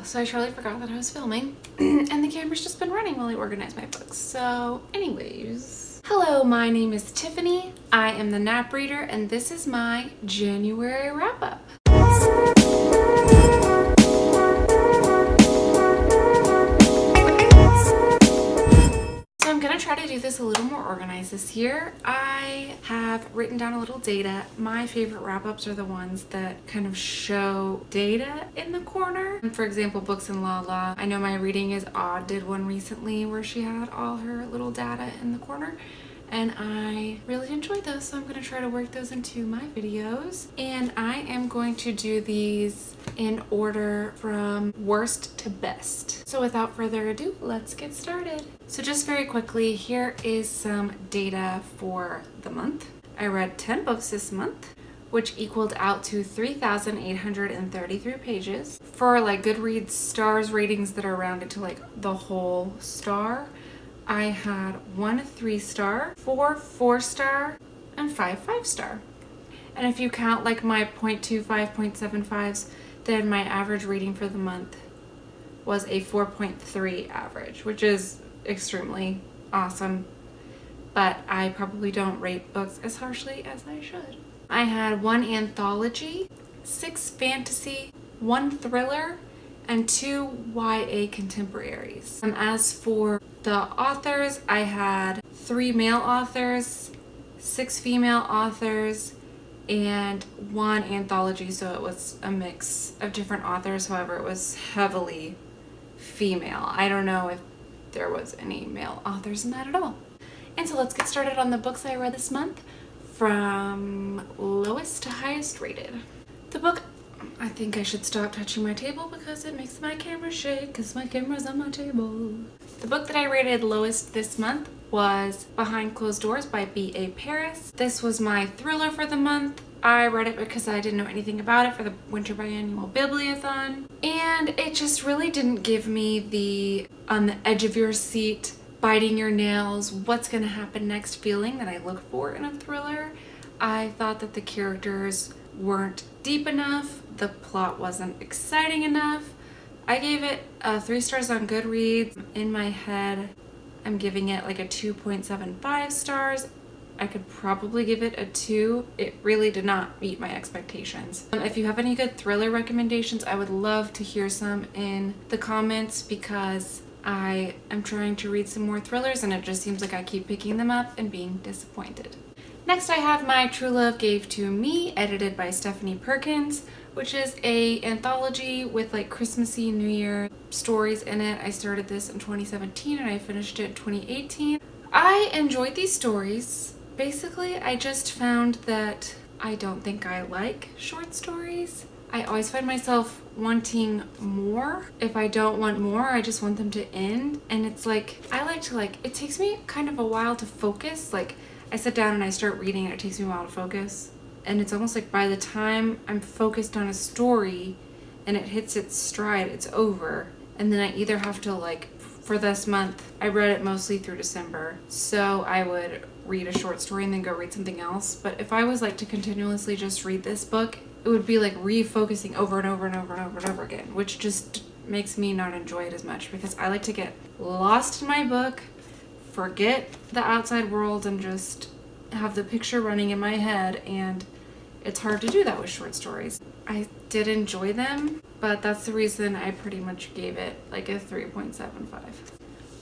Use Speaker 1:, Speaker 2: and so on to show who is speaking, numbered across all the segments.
Speaker 1: so I totally forgot that I was filming and the camera's just been running while I organize my books. So anyways, hello, my name is Tiffany. I am the nap reader and this is my January wrap up. So I'm gonna try to do this a little more organized this year. I have written down a little data. My favorite wrap-ups are the ones that kind of show data in the corner. For example, books in Lola. I know My Reading is Odd did one recently where she had all her little data in the corner, and I really enjoyed those, so I'm gonna try to work those into my videos. And I am going to do these in order from worst to best. So without further ado, let's get started. So just very quickly, here is some data for the month. I read 10 books this month, which equaled out to 3,833 pages. For like Goodreads stars ratings that are rounded to like the whole star, I had 1 3-star, 4 4-star, and 5 5-star. And if you count like my 0.25, 0.75s, then my average rating for the month was a 4.3 average, which is extremely awesome. But I probably don't rate books as harshly as I should. I had 1 anthology, 6 fantasy, 1 thriller, and 2 YA contemporaries. As for the authors, I had 3 male authors, 6 female authors, and 1 anthology, so it was a mix of different authors. However, it was heavily female. I don't know if there was any male authors in that at all. And so let's get started on the books I read this month from lowest to highest rated. The book, I think I should stop touching my table because it makes my camera shake because my camera's on my table. The book that I rated lowest this month was Behind Closed Doors by B.A. Paris. This was my thriller for the month. I read it because I didn't know anything about it for the Winter Biannual Bibliothon. And it just really didn't give me the on the edge of your seat, biting your nails, what's gonna happen next feeling that I look for in a thriller. I thought that the characters weren't deep enough, the plot wasn't exciting enough. I gave it 3 stars on Goodreads. In my head, I'm giving it like a 2.75 stars. I could probably give it a 2. It really did not meet my expectations. If you have any good thriller recommendations, I would love to hear some in the comments because I am trying to read some more thrillers and it just seems like I keep picking them up and being disappointed. Next I have My True Love Gave to Me, edited by Stephanie Perkins, which is a anthology with like Christmassy New Year stories in it. I started this in 2017 and I finished it in 2018. I enjoyed these stories. Basically, I just found that I don't think I like short stories. I always find myself wanting more. If I don't want more, I just want them to end. And it's like, I like to it takes me kind of a while to focus. Like, I sit down and I start reading and it takes me a while to focus. And it's almost like by the time I'm focused on a story and it hits its stride, it's over. And then I either have to for this month, I read it mostly through December. So I would read a short story and then go read something else. But if I was to continuously just read this book, it would be like refocusing over and over and over and over and over again, which just makes me not enjoy it as much because I like to get lost in my book, forget the outside world, and just have the picture running in my head, and it's hard to do that with short stories. I did enjoy them, but that's the reason I pretty much gave it like a 3.75.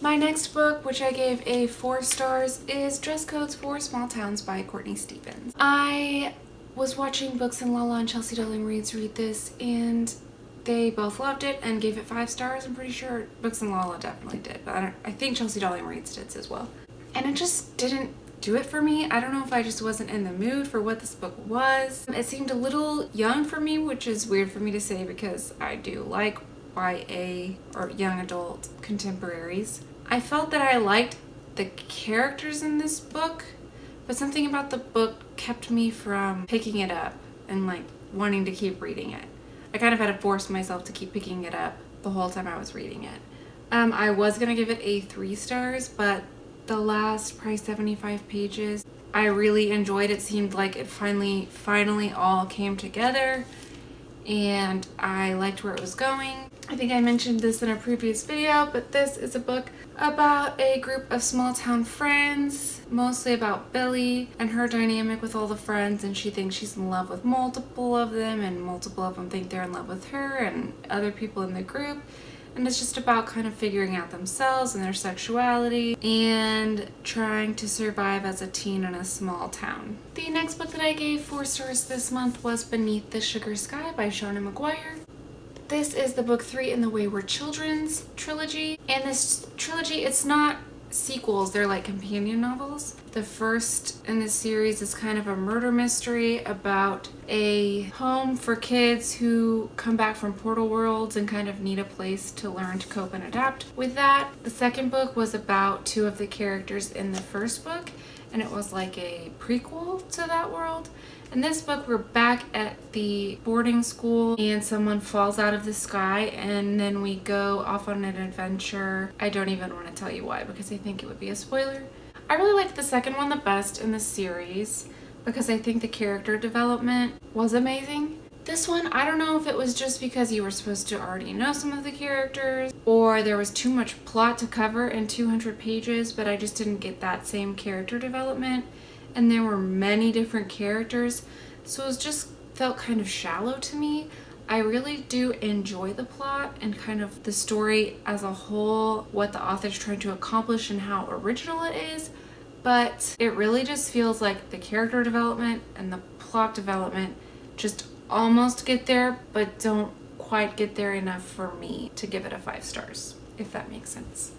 Speaker 1: My next book, which I gave a 4 stars, is Dress Codes for Small Towns by Courtney Stevens. I was watching Books in Lola and Chelsea Darling read this, and they both loved it and gave it 5 stars. I'm pretty sure Books in Lola definitely did, but I think Chelsea Darling reads did as well. And it just didn't do it for me. I don't know if I just wasn't in the mood for what this book was. It seemed a little young for me, which is weird for me to say because I do like YA or young adult contemporaries. I felt that I liked the characters in this book, but something about the book kept me from picking it up and wanting to keep reading it. I kind of had to force myself to keep picking it up the whole time I was reading it. I was gonna give it a 3 stars, but the last probably 75 pages, I really enjoyed. It seemed like it finally all came together, and I liked where it was going. I think I mentioned this in a previous video, but this is a book about a group of small town friends, mostly about Billy and her dynamic with all the friends, and she thinks she's in love with multiple of them, and multiple of them think they're in love with her and other people in the group. And it's just about kind of figuring out themselves and their sexuality and trying to survive as a teen in a small town. The next book that I gave 4 stars this month was Beneath the Sugar Sky by Shauna Maguire. This is the book 3 in the Wayward Children's trilogy. And this trilogy, it's not sequels, they're like companion novels. The first in this series is kind of a murder mystery about a home for kids who come back from portal worlds and kind of need a place to learn to cope and adapt with that. The second book was about 2 of the characters in the first book, and it was like a prequel to that world. In this book, we're back at the boarding school and someone falls out of the sky, and then we go off on an adventure. I don't even want to tell you why because I think it would be a spoiler. I really liked the second one the best in the series because I think the character development was amazing. This one, I don't know if it was just because you were supposed to already know some of the characters or there was too much plot to cover in 200 pages, but I just didn't get that same character development. And there were many different characters, so it was just felt kind of shallow to me. I really do enjoy the plot and kind of the story as a whole, what the author's trying to accomplish and how original it is, but it really just feels like the character development and the plot development just almost get there, but don't quite get there enough for me to give it a 5 stars, if that makes sense.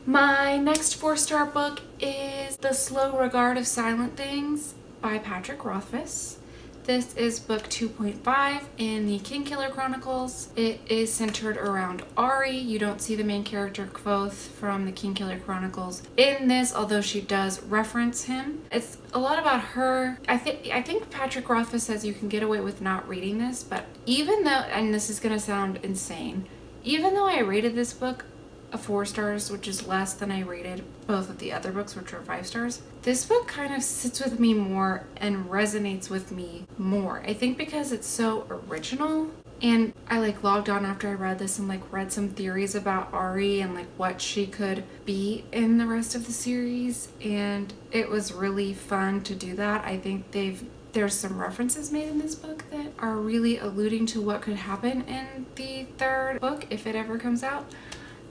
Speaker 1: My next 4-star book is The Slow Regard of Silent Things by Patrick Rothfuss. This is book 2.5 in the Kingkiller Chronicles. It is centered around Ari. You don't see the main character Kvothe from the Kingkiller Chronicles in this, although she does reference him. It's a lot about her. I think Patrick Rothfuss says you can get away with not reading this, but even though, and this is going to sound insane, even though I rated this book a 4 stars, which is less than I rated both of the other books, which are 5 stars. This book kind of sits with me more and resonates with me more. I think because it's so original, and I like logged on after I read this and like read some theories about Ari and like what she could be in the rest of the series, and it was really fun to do that. I think there's some references made in this book that are really alluding to what could happen in the 3rd book if it ever comes out.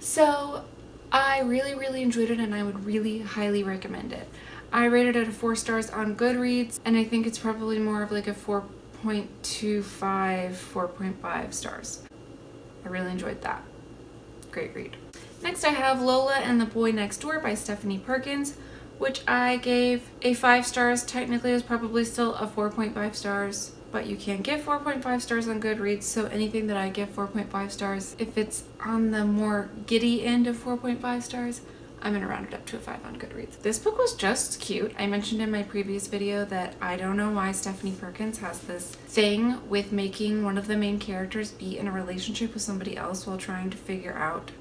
Speaker 1: So I really, really enjoyed it, and I would really highly recommend it. I rated it a 4 stars on Goodreads, and I think it's probably more of like a 4.25, 4.5 stars. I really enjoyed that. Great read. Next I have Lola and the Boy Next Door by Tyfanie Perkins, which I gave a 5 stars. Technically it was probably still a 4.5 stars. But you can give 4.5 stars on Goodreads, so anything that I give 4.5 stars, if it's on the more giddy end of 4.5 stars, I'm gonna round it up to a 5 on Goodreads. This book was just cute. I mentioned in my previous video that I don't know why Tyfanie Perkins has this thing with making one of the main characters be in a relationship with somebody else while trying to figure out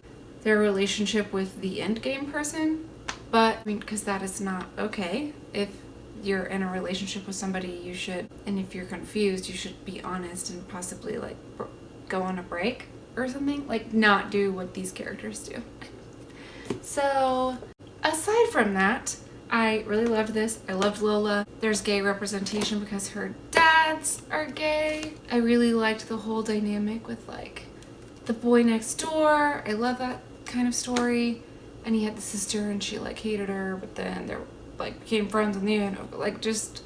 Speaker 1: their relationship with the endgame person. But, I mean, because that is not okay. If you're in a relationship with somebody, you should, and if you're confused, you should be honest and possibly like go on a break or something, like not do what these characters do. So aside from that, I really loved this. I loved Lola. There's gay representation because her dads are gay. I really liked the whole dynamic with like the boy next door. I love that kind of story. And he had the sister and she like hated her, but then they're like became friends in the end. Like just,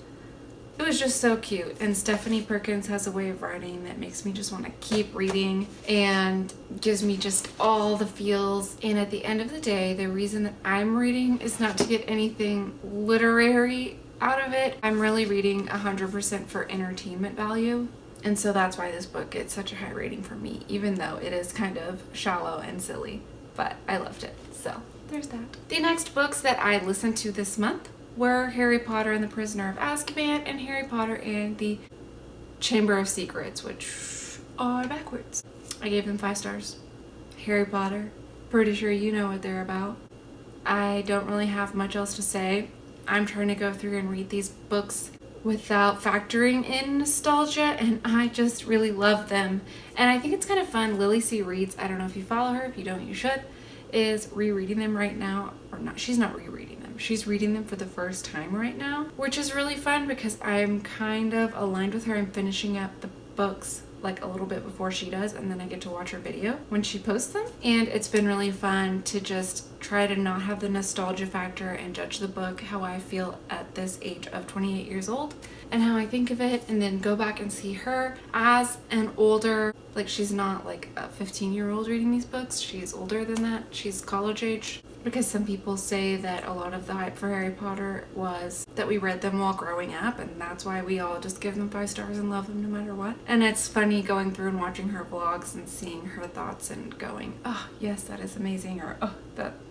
Speaker 1: it was just so cute. And Tyfanie Perkins has a way of writing that makes me just want to keep reading and gives me just all the feels. And at the end of the day, the reason that I'm reading is not to get anything literary out of it. I'm really reading 100% for entertainment value. And so that's why this book gets such a high rating for me, even though it is kind of shallow and silly, but I loved it. So there's that. The next books that I listened to this month were Harry Potter and the Prisoner of Azkaban and Harry Potter and the Chamber of Secrets, which are backwards. I gave them 5 stars. Harry Potter, pretty sure you know what they're about. I don't really have much else to say. I'm trying to go through and read these books without factoring in nostalgia, and I just really love them. And I think it's kind of fun. Lily C. Reads, I don't know if you follow her, if you don't you should, is rereading them right now. Or not, she's not rereading them, she's reading them for the first time right now, which is really fun because I'm kind of aligned with her. I'm finishing up the books like a little bit before she does, and then I get to watch her video when she posts them. And it's been really fun to just try to not have the nostalgia factor and judge the book how I feel at this age of 28 years old and how I think of it, and then go back and see her as an older, like she's not like a 15-year-old reading these books, she's older than that, she's college age. Because some people say that a lot of the hype for Harry Potter was that we read them while growing up, and that's why we all just give them 5 stars and love them no matter what. And it's funny going through and watching her vlogs and seeing her thoughts and going, oh yes, that is amazing, or oh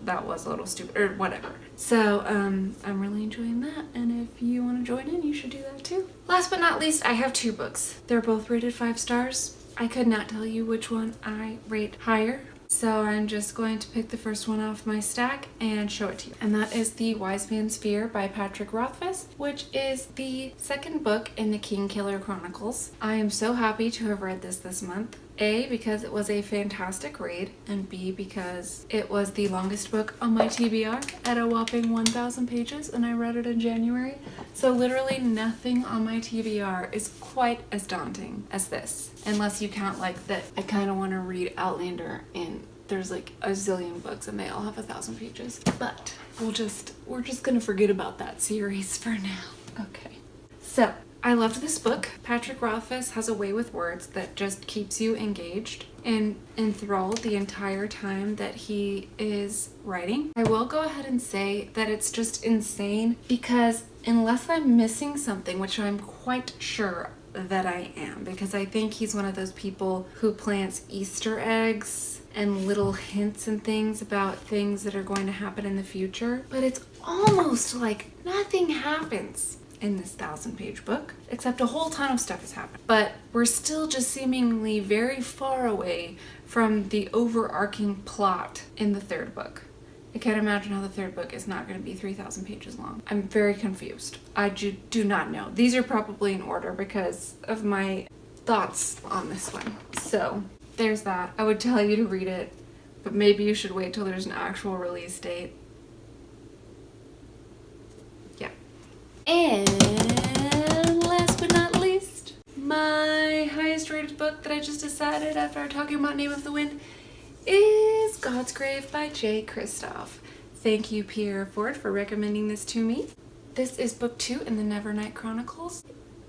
Speaker 1: that was a little stupid, or whatever. So I'm really enjoying that, and if you want to join in, you should do that too. Last but not least, I have 2 books. They're both rated 5 stars. I could not tell you which one I rate higher. So I'm just going to pick the first one off my stack and show it to you. And that is The Wise Man's Fear by Patrick Rothfuss, which is the second book in the Kingkiller Chronicles. I am so happy to have read this month. A, because it was a fantastic read, and B, because it was the longest book on my TBR at a whopping 1,000 pages, and I read it in January. So literally nothing on my TBR is quite as daunting as this, unless you count like that I kind of want to read Outlander, and there's like a zillion books and they all have 1,000 pages. But we're just gonna forget about that series for now. Okay. So I loved this book. Patrick Rothfuss has a way with words that just keeps you engaged and enthralled the entire time that he is writing. I will go ahead and say that it's just insane because unless I'm missing something, which I'm quite sure that I am, because I think he's one of those people who plants Easter eggs and little hints and things about things that are going to happen in the future, but it's almost like nothing happens in this 1,000-page book, except a whole ton of stuff has happened. But we're still just seemingly very far away from the overarching plot in the 3rd book. I can't imagine how the 3rd book is not going to be 3,000 pages long. I'm very confused. I do not know. These are probably in order because of my thoughts on this one. So there's that. I would tell you to read it, but maybe you should wait till there's an actual release date. Yeah. And last but not least, my highest rated book that I just decided after talking about Name of the Wind is God's Grave by J. Kristoff. Thank you, Pierre Ford, for recommending this to me. This is book 2 in the Nevernight Chronicles.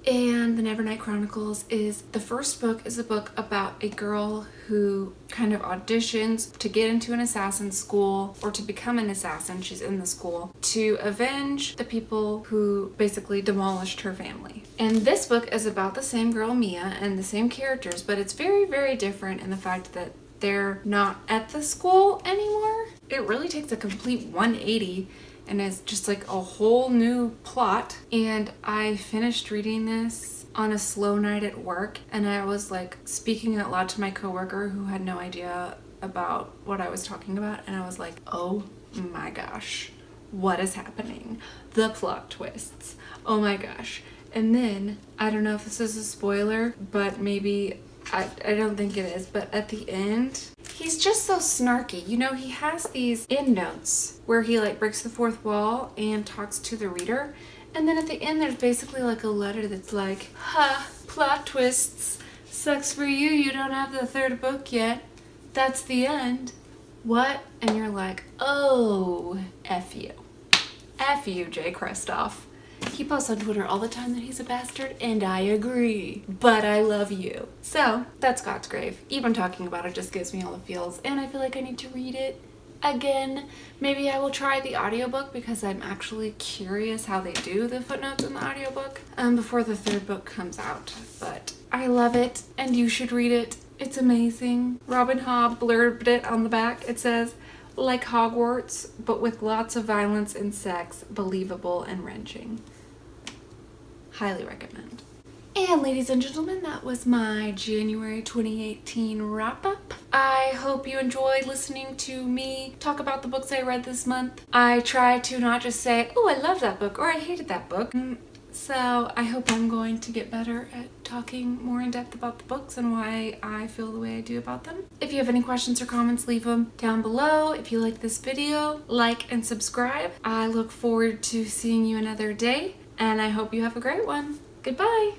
Speaker 1: And the Nevernight Chronicles is, the first book is a book about a girl who kind of auditions to get into an assassin school, or to become an assassin, she's in the school, to avenge the people who basically demolished her family. And this book is about the same girl, Mia, and the same characters, but it's very, very different in the fact that they're not at the school anymore. It really takes a complete 180 and is just like a whole new plot. And I finished reading this on a slow night at work, and I was like speaking out loud to my coworker who had no idea about what I was talking about, and I was like, oh my gosh, what is happening? The plot twists, oh my gosh. And then, I don't know if this is a spoiler, but maybe, I don't think it is, but at the end, he's just so snarky. You know, he has these endnotes where he like breaks the fourth wall and talks to the reader. And then at the end, there's basically like a letter that's like, ha, plot twists. Sucks for you, you don't have the 3rd book yet. That's the end. What? And you're like, oh, F you. F you, J. Kristoff. He posts on Twitter all the time that he's a bastard, and I agree. But I love you. So, that's God's Grave. Even talking about it just gives me all the feels, and I feel like I need to read it again. Maybe I will try the audiobook because I'm actually curious how they do the footnotes in the audiobook before the 3rd book comes out. But I love it, and you should read it. It's amazing. Robin Hobb blurbed it on the back. It says, like Hogwarts, but with lots of violence and sex, believable and wrenching. Highly recommend. And ladies and gentlemen, that was my January 2018 wrap up. I hope you enjoyed listening to me talk about the books I read this month. I try to not just say, oh, I love that book, or I hated that book. So I hope I'm going to get better at talking more in depth about the books and why I feel the way I do about them. If you have any questions or comments, leave them down below. If you like this video, like and subscribe. I look forward to seeing you another day, and I hope you have a great one. Goodbye.